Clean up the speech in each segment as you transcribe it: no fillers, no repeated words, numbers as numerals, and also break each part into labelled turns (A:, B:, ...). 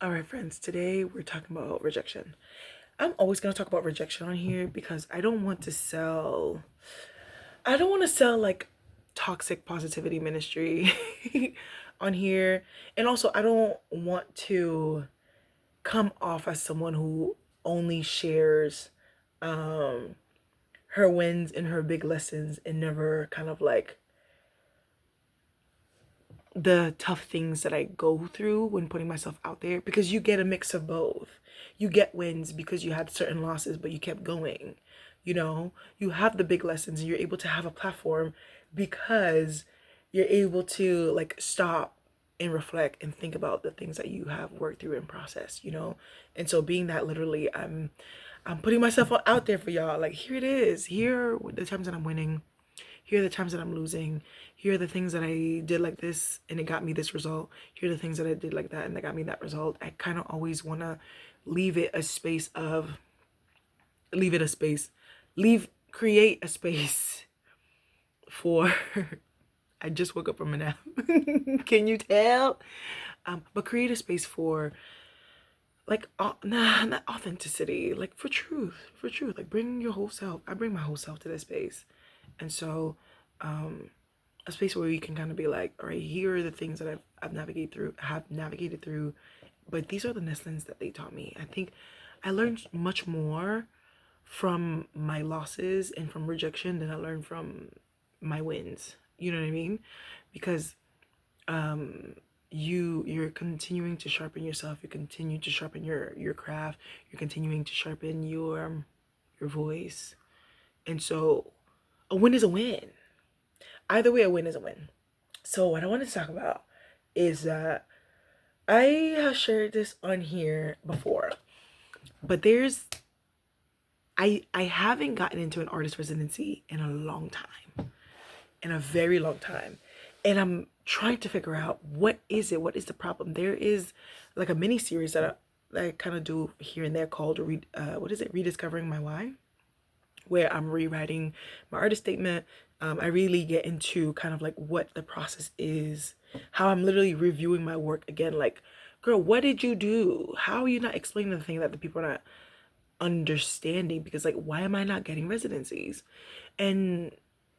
A: All right, friends, today we're talking about rejection. I'm always going to talk about rejection on here because I don't want to sell like toxic positivity ministry on here. And also, I don't want to come off as someone who only shares um her wins and her big lessons and never kind of like the tough things that I go through when putting myself out there, because you get a mix of both. You get wins because you had certain losses, but you kept going. You have the big lessons and you're able to have a platform because you're able to like stop and reflect and think about the things that you have worked through and processed. And so being that literally I'm putting myself out there for y'all. Like, here it is. Here are the times that I'm winning. Here are the times that I'm losing. Here are the things that I did like this and it got me this result. Here are the things that I did like that and that got me that result. I kind of always want to leave it a space of, leave it a space, create a space for, I just woke up from a nap. Can you tell? But create a space for like, not authenticity, like for truth, like bring your whole self. I bring my whole self to this space. And so, a space where you can kind of be like, all right, here are the things that I've navigated through, but these are the lessons that they taught me. I think I learned much more from my losses and from rejection than I learned from my wins. You know what I mean? Because you're continuing to sharpen yourself, you continue to sharpen your craft, you're continuing to sharpen your voice. And so a win is a win. Either way, a win is a win. So what I wanted to talk about is that I have shared this on here before, but I haven't gotten into an artist residency in a long time, in a very long time, and I'm trying to figure out what is it, what is the problem. There is like a mini series that I kind of do here and there called Rediscovering My Why, where I'm rewriting my artist statement. I really get into kind of like what the process is, how I'm literally reviewing my work again. Like, girl, what did you do? How are you not explaining the thing that the people are not understanding? Because like, why am I not getting residencies? And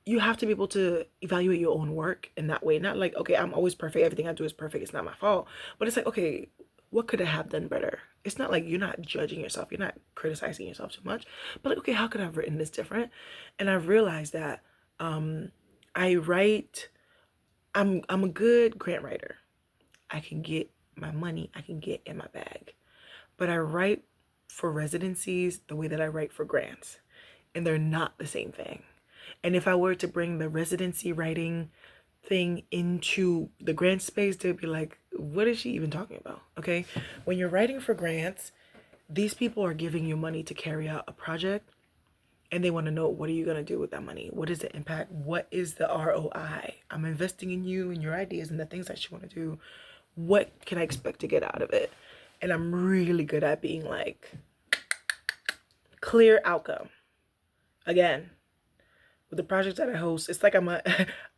A: you have to be able to evaluate your own work in that way. Not like, okay, I'm always perfect, everything I do is perfect, it's not my fault. But it's like, okay, what could I have done better? It's not like you're not judging yourself, you're not criticizing yourself too much, but like, okay, how could I have written this different? And I've realized that I write, I'm a good grant writer. I can get my money, I can get in my bag. But I write for residencies the way that I write for grants, and they're not the same thing. And if I were to bring the residency writing thing into the grant space, they'd be like, what is she even talking about? Okay. When you're writing for grants, these people are giving you money to carry out a project, and they want to know, what are you going to do with that money? What is the impact? What is the ROI? I'm investing in you and your ideas and the things that you want to do. What can I expect to get out of it? And I'm really good at being like, clear outcome. Again, with the projects that I host, it's like I'm an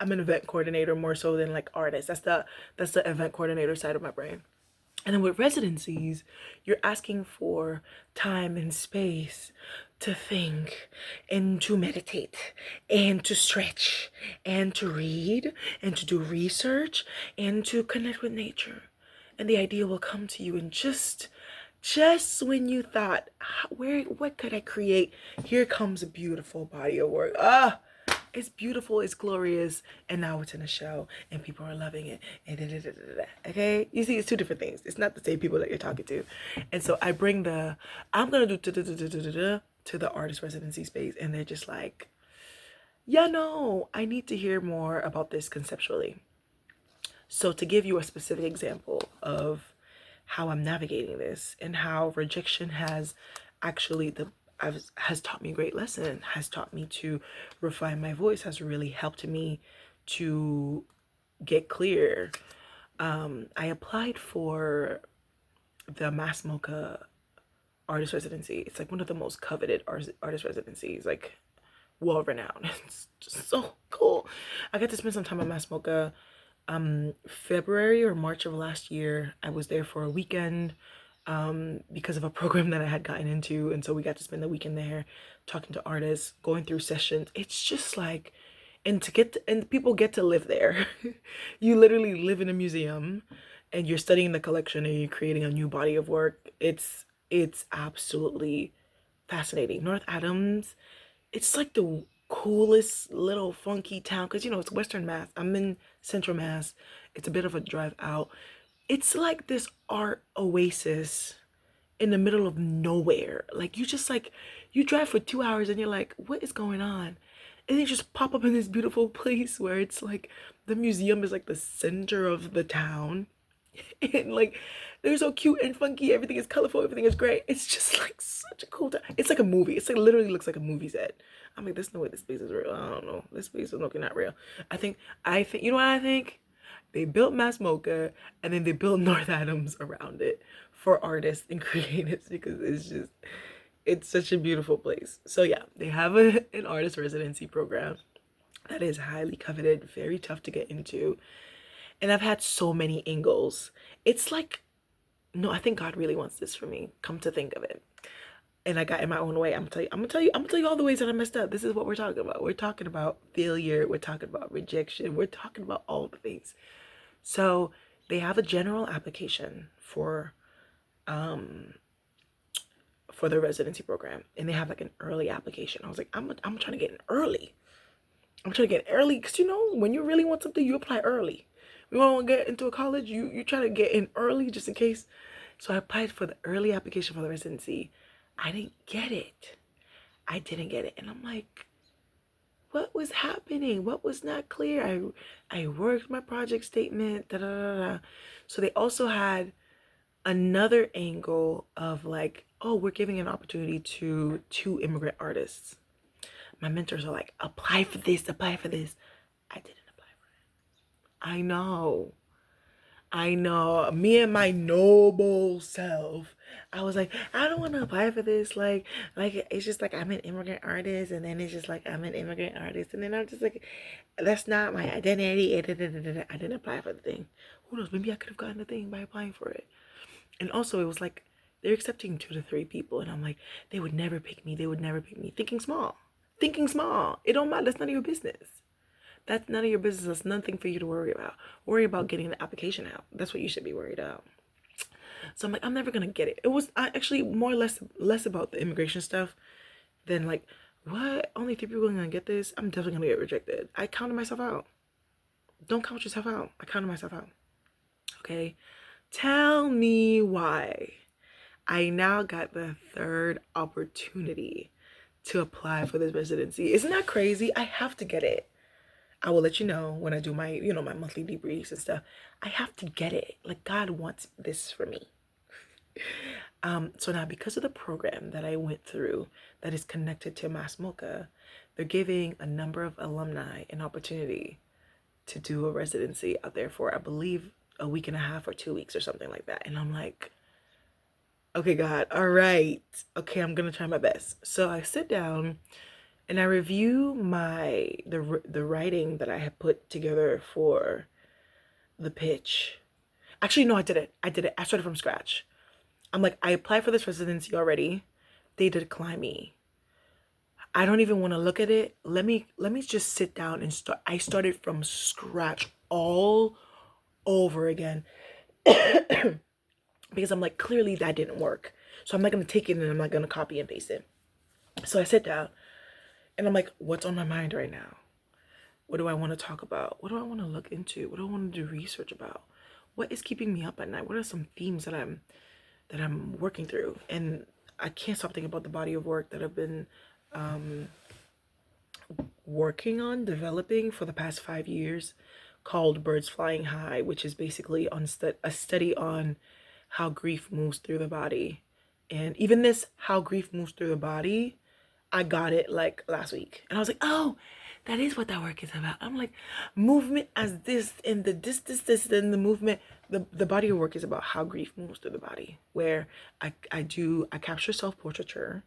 A: event coordinator more so than like artist. That's the event coordinator side of my brain. And then with residencies, you're asking for time and space to think and to meditate and to stretch and to read and to do research and to connect with nature. And the idea will come to you in just when you thought, what could I create? Here comes a beautiful body of work. It's beautiful, it's glorious, and now it's in a show and people are loving it. And da, da, da, da, da. Okay, you see, it's two different things. It's not the same people that you're talking to. And so I bring I'm gonna do da, da, da, da, da, da, to the artist residency space, and they're just like, yeah, no, I need to hear more about this conceptually. So to give you a specific example of how I'm navigating this and how rejection has actually has taught me a great lesson, has taught me to refine my voice, has really helped me to get clear. I applied for the Mass Mocha artist residency. It's like one of the most coveted artist residencies, like well renowned. It's just so cool. I got to spend some time at Mass Mocha. February or March of last year. I was there for a weekend because of a program that I had gotten into, and so we got to spend the weekend there talking to artists, going through sessions. It's just like, and people get to live there. You literally live in a museum and you're studying the collection and you're creating a new body of work. It's absolutely fascinating. North Adams, it's like the coolest little funky town because it's Western Mass. I'm in Central Mass. It's a bit of a drive out. It's like this art oasis in the middle of nowhere. Like you drive for 2 hours and you're like, what is going on? And you just pop up in this beautiful place where it's like the museum is like the center of the town. And like they're so cute and funky, everything is colorful, everything is great. It's just like such a cool time. It's like a movie. It's like literally looks like a movie set. I'm like, there's no way this place is real. I don't know. This place is looking not real. I think you know what I think? They built Mass Mocha and then they built North Adams around it for artists and creatives because it's such a beautiful place. So yeah, they have an artist residency program that is highly coveted, very tough to get into. And I've had so many angles. It's like, no, I think God really wants this for me. Come to think of it. And I got in my own way. I'm gonna tell you all the ways that I messed up. This is what we're talking about. We're talking about failure. We're talking about rejection. We're talking about all the things. So they have a general application for the residency program, and they have like an early application. I was like, I'm trying to get in early. I'm trying to get early because when you really want something, you apply early. We want to get into a college, you try to get in early just in case. So I applied for the early application for the residency. I didn't get it. I didn't get it, and I'm like, what was happening? What was not clear? I worked my project statement. Da, da, da, da. So they also had another angle of like, oh, we're giving an opportunity to two immigrant artists. My mentors are like, apply for this, apply for this. I didn't apply for it. I know. Me and my noble self. I was like, I don't want to apply for this. Like it's just like I'm an immigrant artist, and then it's just like I'm an immigrant artist, and then I'm just like, that's not my identity. I didn't apply for the thing. Who knows? Maybe I could have gotten the thing by applying for it. And also, it was like they're accepting 2 to 3 people, and I'm like, they would never pick me. They would never pick me. Thinking small. Thinking small. It don't matter. That's none of your business. That's none of your business. That's nothing for you to worry about. Worry about getting the application out. That's what you should be worried about. So I'm like, I'm never gonna get it. It was actually more or less about the immigration stuff than like, what? Only 3 people are gonna get this? I'm definitely gonna get rejected. I counted myself out. Don't count yourself out. I counted myself out. Okay? Tell me why I now got the 3rd opportunity to apply for this residency. Isn't that crazy? I have to get it. I will let you know when I do my, my monthly debriefs and stuff. I have to get it. Like, God wants this for me. So now, because of the program that I went through that is connected to Mass Mocha, they're giving a number of alumni an opportunity to do a residency out there for, I believe, a week and a half or 2 weeks or something like that. And I'm like, okay, God, all right. Okay, I'm gonna try my best. So I sit down and I review the writing that I had put together for the pitch. Actually, no, I did it. I started from scratch. I'm like, I applied for this residency already. They declined me. I don't even want to look at it. Let me just sit down and start. I started from scratch all over again. Because I'm like, clearly that didn't work. So I'm not going to take it and I'm not going to copy and paste it. So I sit down and I'm like, what's on my mind right now? What do I want to talk about? What do I want to look into? What do I want to do research about? What is keeping me up at night? What are some themes that I'm working through? And I can't stop thinking about the body of work that I've been working on developing for the past 5 years, called Birds Flying High, which is basically on a study on how grief moves through the body. And even this, how grief moves through the body, I got it like last week. And I was like, oh, that is what that work is about. I'm like, movement as this and this, and the movement, the body of work is about how grief moves through the body, where I capture self-portraiture,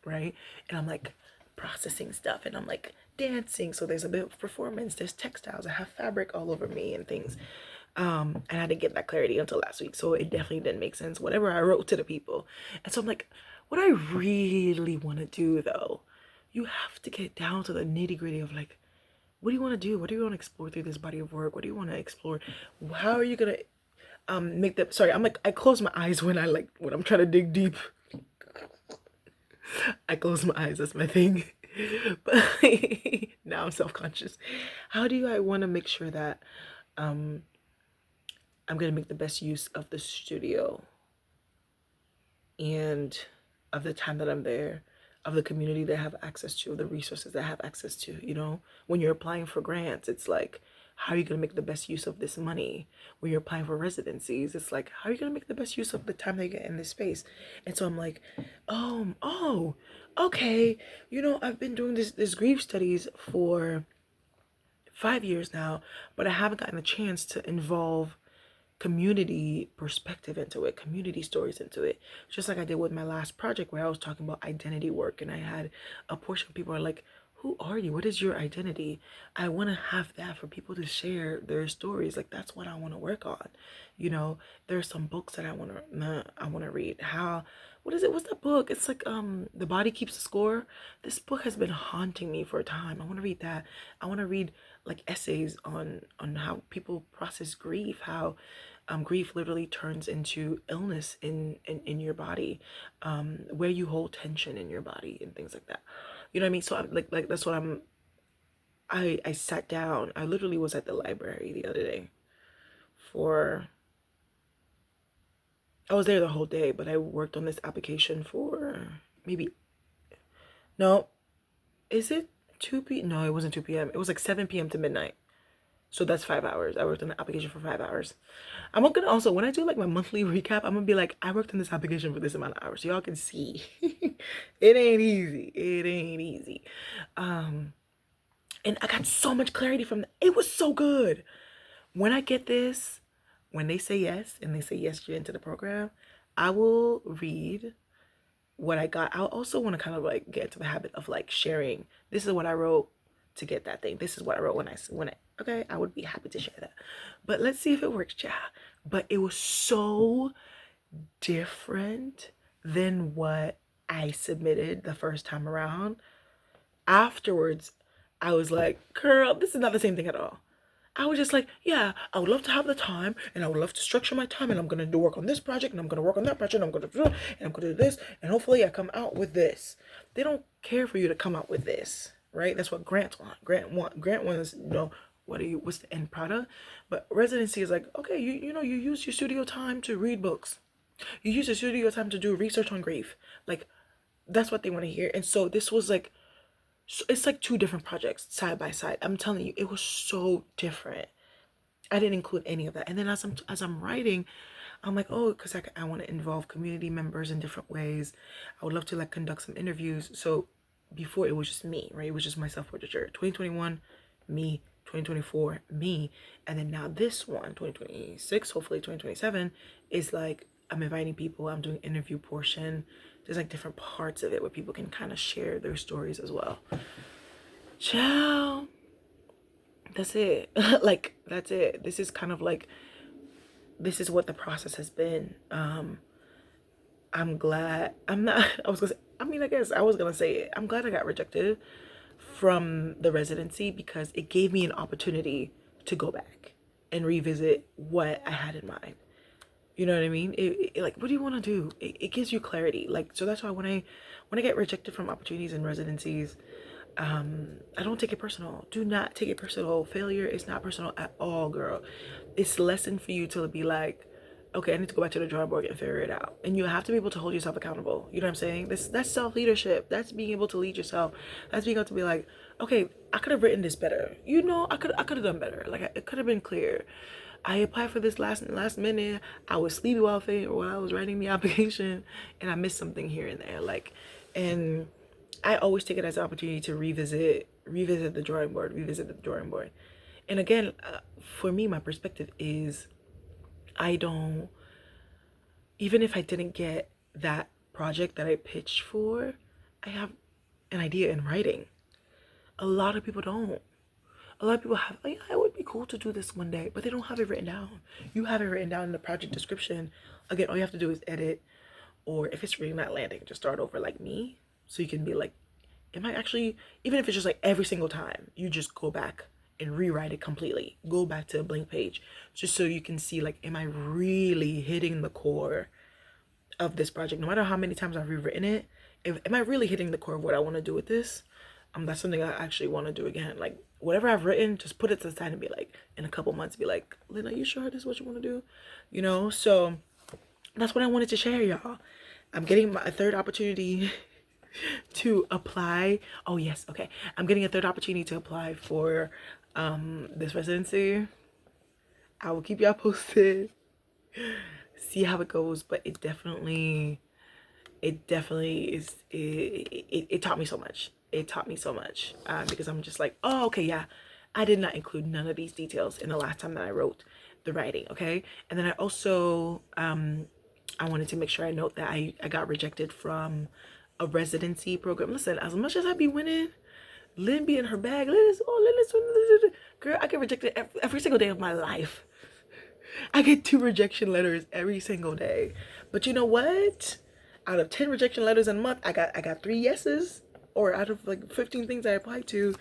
A: right? And I'm like processing stuff, and I'm like dancing, so there's a bit of performance, there's textiles, I have fabric all over me and things. And I didn't get that clarity until last week, so it definitely didn't make sense whatever I wrote to the people. And so I'm like, what I really want to do though, you have to get down to the nitty gritty of like, what do you want to do? What do you want to explore through this body of work? What do you want to explore? How are you gonna make the, sorry, I'm like, I close my eyes when I'm trying to dig deep. I close my eyes, that's my thing. But now I'm self-conscious. How do I want to make sure that I'm gonna make the best use of the studio and of the time that I'm there, of the community that I have access to, of the resources that I have access to, you know? When you're applying for grants, it's like, how are you gonna make the best use of this money? When you're applying for residencies, it's like, how are you gonna make the best use of the time that you get in this space? And so I'm like, oh, okay, you know, I've been doing this grief studies for 5 years now, but I haven't gotten a chance to involve community perspective into it, community stories into it. Just like I did with my last project where I was talking about identity work, and I had a portion of people are like, who are you? What is your identity? I want to have that for people to share their stories. Like, that's what I want to work on. You know, there's some books that I want to read. What is it? What's that book? It's like The Body Keeps the Score. This book has been haunting me for a time. I want to read that. I want to read like essays on how people process grief, how grief literally turns into illness in your body, where you hold tension in your body and things like that. You know what I mean? So I'm like that's what I sat down. I literally was at the library the other day for, I was there the whole day, but I worked on this application for maybe, no, is it 2 p.m.? No, it wasn't 2 p.m. It was like 7 p.m. to midnight. So that's 5 hours. I worked on the application for 5 hours. I'm gonna also, when I do like my monthly recap, I'm gonna be like, I worked on this application for this amount of hours. So y'all can see it ain't easy. It ain't easy. And I got so much clarity from that. It was so good. When I get this, when they say yes and they say yes, you're into the program, I will read what I got. I also want to kind of like get into the habit of like sharing. This is what I wrote to get that thing. This is what I wrote when I okay, I would be happy to share that. But let's see if it works, yeah. But it was so different than what I submitted the first time around. Afterwards, I was like, girl, this is not the same thing at all. I was just like, yeah, I would love to have the time, and I would love to structure my time, and I'm gonna do work on this project, and I'm gonna work on that project, and I'm gonna do this, and hopefully I come out with this. They don't care for you to come out with this, right? That's what grants want. Grant wants, you know, what's the end product? But residency is like, okay, you know, you use your studio time to read books. You use your studio time to do research on grief. Like, that's what they want to hear. And so this was like, so it's like two different projects side by side. I'm telling you, it was so different. I didn't include any of that. And then as I'm writing, I'm like, oh, because I want to involve community members in different ways. I would love to like conduct some interviews. So before it was just me, right? It was just my self-portraiture. 2021, me. 2024, me. And then now this one, 2026, hopefully 2027, is like I'm inviting people. I'm doing interview portion. There's like different parts of it where people can kind of share their stories as well. Ciao. That's it. Like, that's it. This is kind of like, this is what the process has been. I'm glad, I'm not, I was gonna say, I mean, I guess I was gonna say it. I'm glad I got rejected from the residency because it gave me an opportunity to go back and revisit what I had in mind. You know what I mean? Like, what do you want to do? It gives you clarity. Like, so that's why when I get rejected from opportunities and residencies, I don't take it personal. Do not take it personal. Failure is not personal at all, girl. It's a lesson for you to be like, okay, I need to go back to the drawing board and figure it out. And you have to be able to hold yourself accountable. You know what I'm saying? That's self-leadership. That's being able to lead yourself. That's being able to be like, okay, I could have written this better. You know, I could have done better. Like, it could have been clear. I applied for this last minute. I was sleepy while I was writing the application, and I missed something here and there. Like, and I always take it as an opportunity to revisit the drawing board. And again, for me, my perspective is, I don't, even if I didn't get that project that I pitched for, I have an idea in writing. A lot of people don't. A lot of people have, like, it would be cool to do this one day, but they don't have it written down. You have it written down in the project description. Again, all you have to do is edit, or if it's really not landing, just start over like me. So you can be like, am I actually, even if it's just like every single time, you just go back and rewrite it completely. Go back to a blank page, just so you can see, like, am I really hitting the core of this project? No matter how many times I've rewritten it, am I really hitting the core of what I want to do with this? That's something I actually want to do again. Like, whatever I've written, just put it to the side and be like, in a couple months, be like, Lynn, are you sure this is what you want to do? You know, so that's what I wanted to share, y'all. I'm getting my third opportunity to apply. Oh yes, okay. I'm getting a third opportunity to apply for this residency. I will keep y'all posted. See how it goes, but it definitely is, it taught me so much. It taught me so much, because I'm just like, oh, okay, yeah, I did not include none of these details in the last time that I wrote the writing. Okay. And then I also I wanted to make sure I note that I got rejected from a residency program. Listen, as much as I be winning, Lynn be in her bag. Lynn, girl, I get rejected every single day of my life. I get 2 rejection letters every single day. But you know what? Out of 10 rejection letters in a month, I got 3 yeses. Or out of like 15 things I applied to,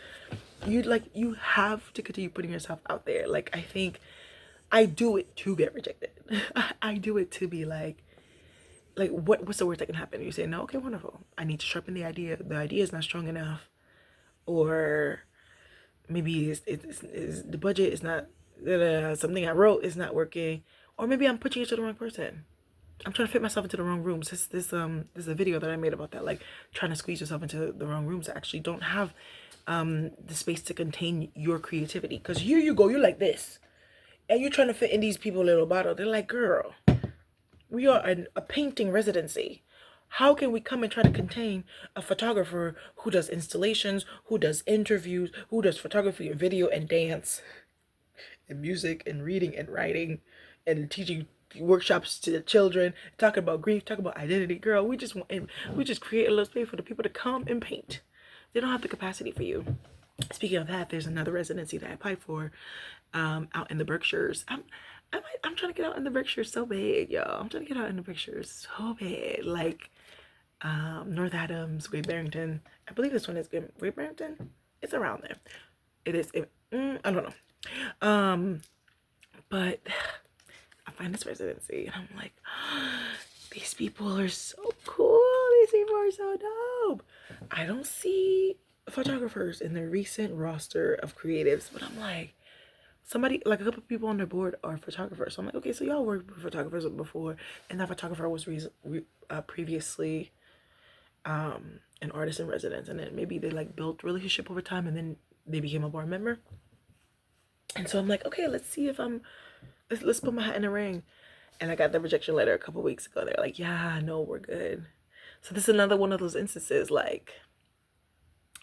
A: you have to continue putting yourself out there. Like, I think I do it to get rejected. I do it to be like what's the worst that can happen? You say no, okay, wonderful. I need to sharpen the idea. The idea is not strong enough, or maybe it's the budget is not, something I wrote is not working, or maybe I'm pushing it to the wrong person. I'm trying to fit myself into the wrong rooms. This is a video that I made about that, like trying to squeeze yourself into the wrong rooms that actually don't have the space to contain your creativity. Because here you go, you're like this, and you're trying to fit in these people little bottle. They're like, girl, we are a painting residency. How can we come and try to contain a photographer who does installations, who does interviews, who does photography and video and dance and music and reading and writing and teaching workshops to the children, talking about grief, talking about identity? Girl, we just create a little space for the people to come and paint. They don't have the capacity for you. Speaking of that, there's another residency that I applied for out in the Berkshires. I'm trying to get out in the Berkshires so bad, y'all. I'm trying to get out in the Berkshires so bad. Like North Adams, Great Barrington. I believe this one is Great Barrington. It's around there. It is. I don't know. But I find this residency and I'm like, these people are so cool. These people are so dope. I don't see photographers in the recent roster of creatives, but I'm like, somebody, like a couple of people on their board are photographers. So I'm like, okay, so y'all worked with photographers before, and that photographer was previously an artist in residence, and then maybe they like built relationship over time, and then they became a board member. And so I'm like, okay, let's see if let's put my hat in the ring. And I got the rejection letter a couple weeks ago. They're like, yeah, no, we're good. So this is another one of those instances, like,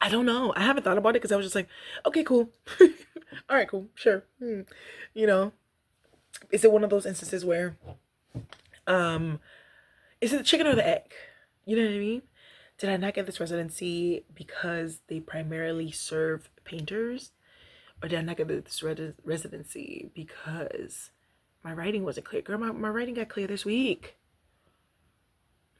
A: I don't know. I haven't thought about it because I was just like, okay, cool. All right, cool. Sure. You know, is it one of those instances where, is it the chicken or the egg? You know what I mean? Did I not get this residency because they primarily serve painters? Or did I not get this residency because my writing wasn't clear? Girl, my writing got clear this week.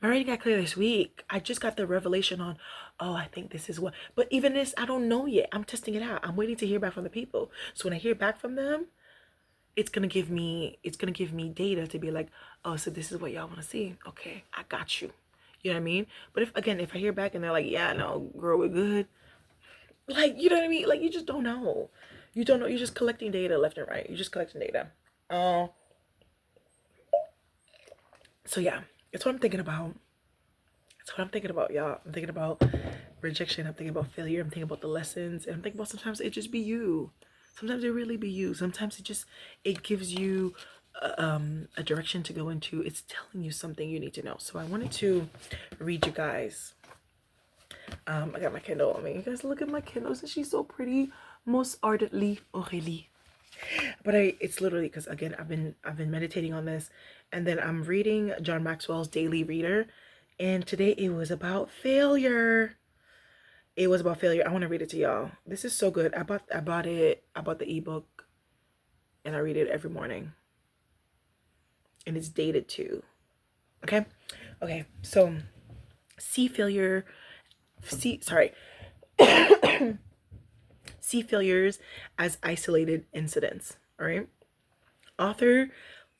A: I just got the revelation on, oh, I think this is what, but even this, I don't know yet. I'm testing it out. I'm waiting to hear back from the people. So when I hear back from them, it's going to give me data to be like, oh, so this is what y'all want to see. Okay, I got you. You know what I mean? But if I hear back and they're like, yeah, no, girl, we're good. Like, you know what I mean? Like, you just don't know. You don't know. You're just collecting data left and right. You're just collecting data. So yeah, it's what I'm thinking about. Y'all. I'm thinking about rejection. I'm thinking about failure. I'm thinking about the lessons. And I'm thinking about sometimes it just be you. Sometimes it really be you. Sometimes it gives you a direction to go into. It's telling you something you need to know. So I wanted to read you guys. I got my Kindle on me. You guys look at my Kindle. Isn't she so pretty? Most ardently, Aurélie. But it's literally because, again, I've been meditating on this, and then I'm reading John Maxwell's Daily Reader, and today it was about failure. It was about failure. I want to read it to y'all. This is so good. I bought the ebook and I read it every morning. And it's dated too. Okay? Okay. So see failure see sorry. See failures as isolated incidents. All right. Author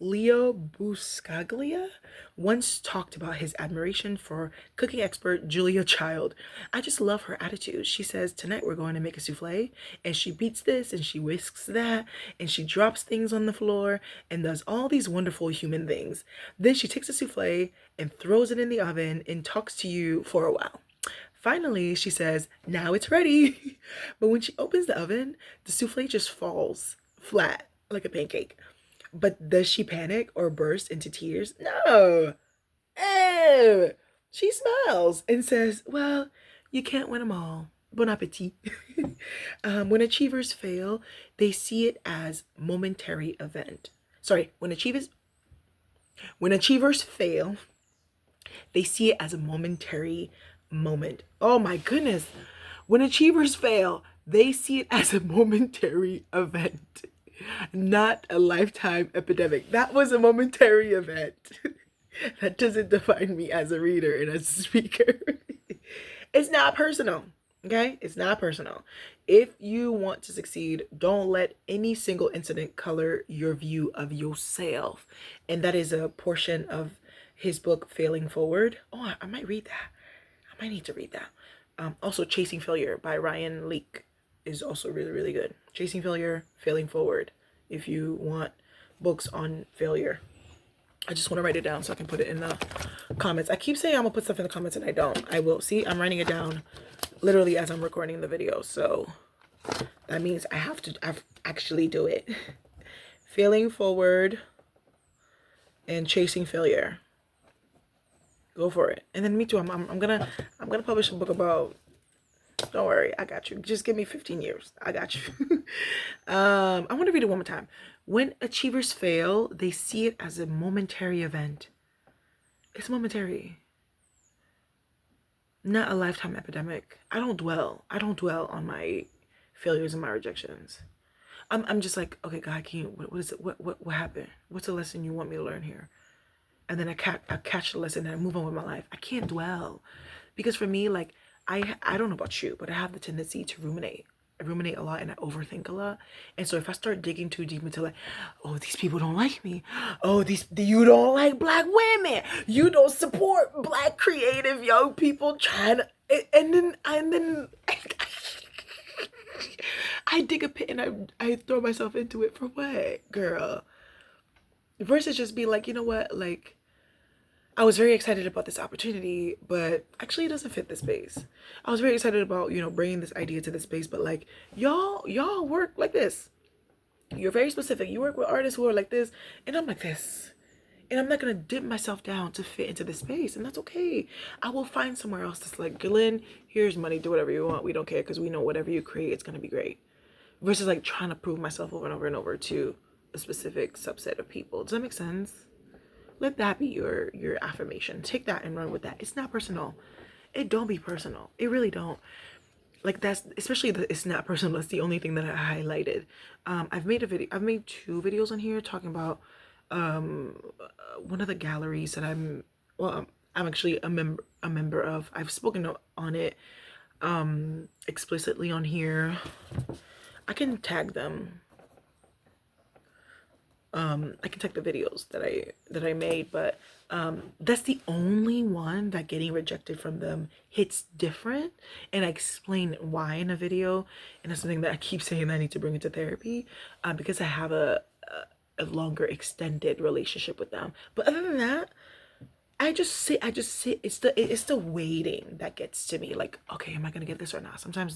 A: Leo Buscaglia once talked about his admiration for cooking expert Julia Child. I just love her attitude. She says, tonight we're going to make a souffle, and she beats this and she whisks that, and she drops things on the floor and does all these wonderful human things. Then she takes a souffle and throws it in the oven and talks to you for a while. Finally, she says, now it's ready. But when she opens the oven, the souffle just falls flat like a pancake. But does she panic or burst into tears? No. Oh, she smiles and says, well, you can't win them all. Bon appetit. When achievers fail, they see it as momentary event. Sorry, when achievers fail, they see it as a momentary moment. Oh my goodness. When achievers fail, they see it as a momentary event, not a lifetime epidemic. That was a momentary event. That doesn't define me as a reader and as a speaker. It's not personal. Okay? It's not personal. If you want to succeed, don't let any single incident color your view of yourself. And that is a portion of his book, Failing Forward. Oh, I might read that. I might need to read that. Also, Chasing Failure by Ryan Leake is also really, really good. Chasing Failure, Failing Forward. If you want books on failure. I just want to write it down so I can put it in the comments. I keep saying I'm going to put stuff in the comments and I don't. I will. See, I'm writing it down literally as I'm recording the video. So that means I have to actually do it. Failing Forward and Chasing Failure. Go for it. And then me too. I'm gonna publish a book about. Don't worry, I got you. Just give me 15 years. I got you. I want to read it one more time. When achievers fail, they see it as a momentary event. It's momentary, not a lifetime epidemic. I don't dwell on my failures and my rejections. I'm just like, okay, God, can you, what is it? What happened? What's the lesson you want me to learn here? And then I catch the lesson and I move on with my life. I can't dwell, because for me, like, I don't know about you, but I have the tendency to ruminate. I ruminate a lot and I overthink a lot. And so if I start digging too deep into like, oh, these people don't like me. Oh, you don't like Black women. You don't support Black creative young people trying to, and then I dig a pit and I throw myself into it for what, girl? Versus just be like, you know what, like, I was very excited about this opportunity, but actually it doesn't fit this space. I was very excited about, bringing this idea to this space, but like, y'all work like this. You're very specific. You work with artists who are like this, and I'm like this. And I'm not going to dip myself down to fit into this space, and that's okay. I will find somewhere else that's like, Girlll, here's money, do whatever you want. We don't care, because we know whatever you create, it's going to be great. Versus like trying to prove myself over and over and over to a specific subset of people. Does that make sense? Let that be your affirmation. Take that and run with that. It's not personal. It don't be personal. It really don't. Like, that's especially it's not personal. That's the only thing that I highlighted. I've made 2 videos on here talking about one of the galleries that I'm actually a member of. I've spoken on it explicitly on here. I can tag them. I can take the videos that I made, but that's the only one that getting rejected from them hits different, and I explain why in a video, and it's something that I keep saying I need to bring into therapy, because I have a longer extended relationship with them. But other than that, I just sit. It's the waiting that gets to me. Like, okay, am I gonna get this or not? Sometimes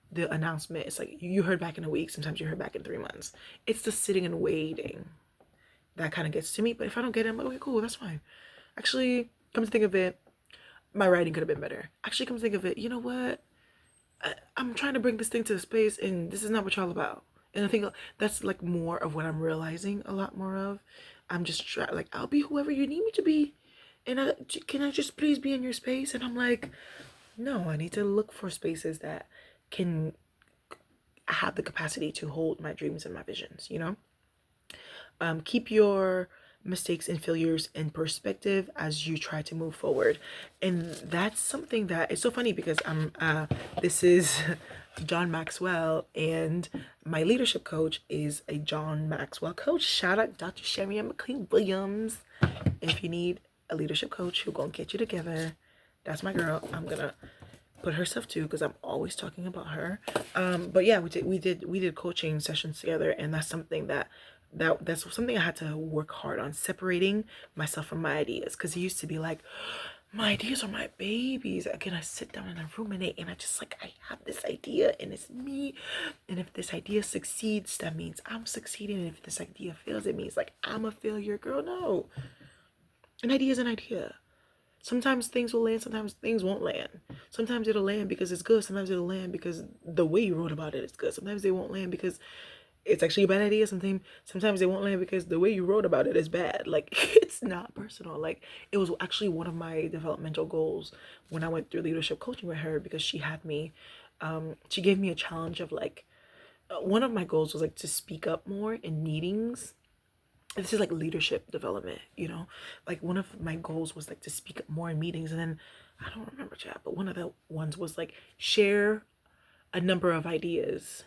A: the announcement is like, you heard back in a week, sometimes you heard back in 3 months. It's the sitting and waiting that kind of gets to me. But if I don't get it, I'm like, okay, cool, that's fine. Actually, come to think of it, my writing could have been better. Actually, come to think of it, you know what, I'm trying to bring this thing to the space, and this is not what y'all about. And I think that's like more of what I'm realizing a lot more of. I'm just like, I'll be whoever you need me to be, and can I just please be in your space? And I'm like, No, I need to look for spaces that can have the capacity to hold my dreams and my visions, you know? Keep your mistakes and failures in perspective as you try to move forward. And that's something that is so funny because this is John Maxwell, and my leadership coach is a John Maxwell coach. Shout out Dr. Sherry McLean Williams. If you need a leadership coach who gonna get you together, that's my girl. I'm gonna put her stuff too because I'm always talking about her. But yeah, we did coaching sessions together, and that's something that's something I had to work hard on, separating myself from my ideas, because he used to be like, my ideas are my babies. Again, I sit down and I ruminate, and I just like, I have this idea and it's me, and if this idea succeeds, that means I'm succeeding, and if this idea fails, it means like I'm a failure. Girl, no. An idea is an idea. Sometimes things will land, sometimes things won't land. Sometimes it'll land because it's good, sometimes it'll land because the way you wrote about it is good. Sometimes they won't land because it's actually a bad idea. Sometimes they won't land because the way you wrote about it is bad. Like, it's not personal. Like, it was actually one of my developmental goals when I went through leadership coaching with her, because she had me, she gave me a challenge of like, one of my goals was like to speak up more in meetings. This is like leadership development, you know, like one of my goals was like to speak up more in meetings. And then I don't remember, chat, but one of the ones was like share a number of ideas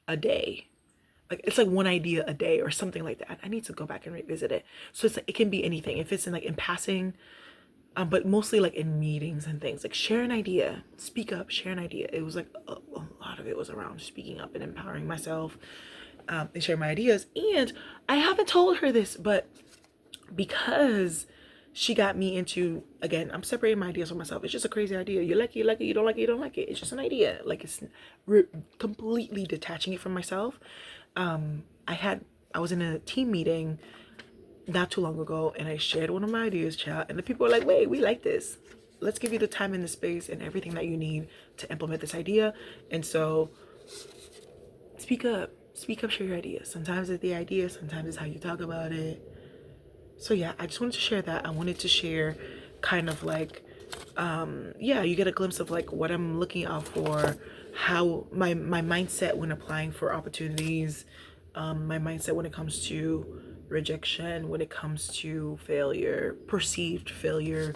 A: a day. Like, it's like one idea a day or something like that. I need to go back and revisit it. So it's like, it can be anything. If it's in like in passing, but mostly like in meetings and things, like share an idea, speak up, share an idea. It was like a lot of it was around speaking up and empowering myself, and share my ideas. And I haven't told her this, but because she got me into, again, I'm separating my ideas from myself. It's just a crazy idea. You like it, you like it. You don't like it, you don't like it. It's just an idea. Like, it's completely detaching it from myself. I was in a team meeting not too long ago, and I shared one of my ideas, chat, and the people were like, wait, we like this. Let's give you the time and the space and everything that you need to implement this idea. And so speak up, share your ideas. Sometimes it's the idea, sometimes it's how you talk about it. So yeah, I just wanted to share that. I wanted to share kind of like, yeah, you get a glimpse of like what I'm looking out for, how my mindset when applying for opportunities, my mindset when it comes to rejection, when it comes to failure, perceived failure.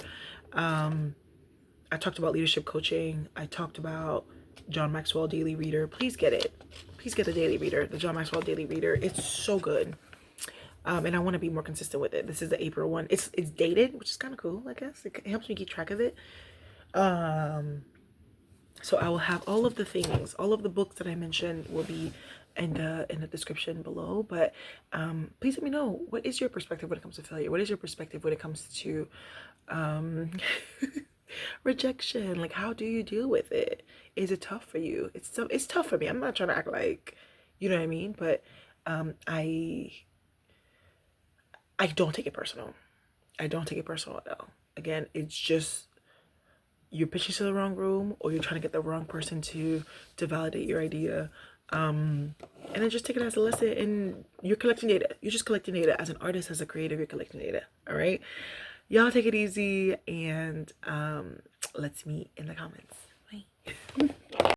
A: I talked about leadership coaching. I talked about John Maxwell Daily Reader. Please get it. Please get the Daily Reader, the John Maxwell Daily Reader. It's so good. And I want to be more consistent with it. This is the April one. It's dated, which is kind of cool, I guess. It helps me keep track of it. So I will have all of the things, all of the books that I mentioned will be in the description below. But please let me know, what is your perspective when it comes to failure? What is your perspective when it comes to rejection? Like, how do you deal with it? Is it tough for you? It's tough for me. I'm not trying to act like, you know what I mean? But I don't take it personal. I don't take it personal at all. Again, it's just you're pitching to the wrong room, or you're trying to get the wrong person to validate your idea. And then just take it as a lesson, and you're collecting data. You're just collecting data. As an artist, as a creative, you're collecting data. All right. Y'all take it easy, and let's meet in the comments. Bye.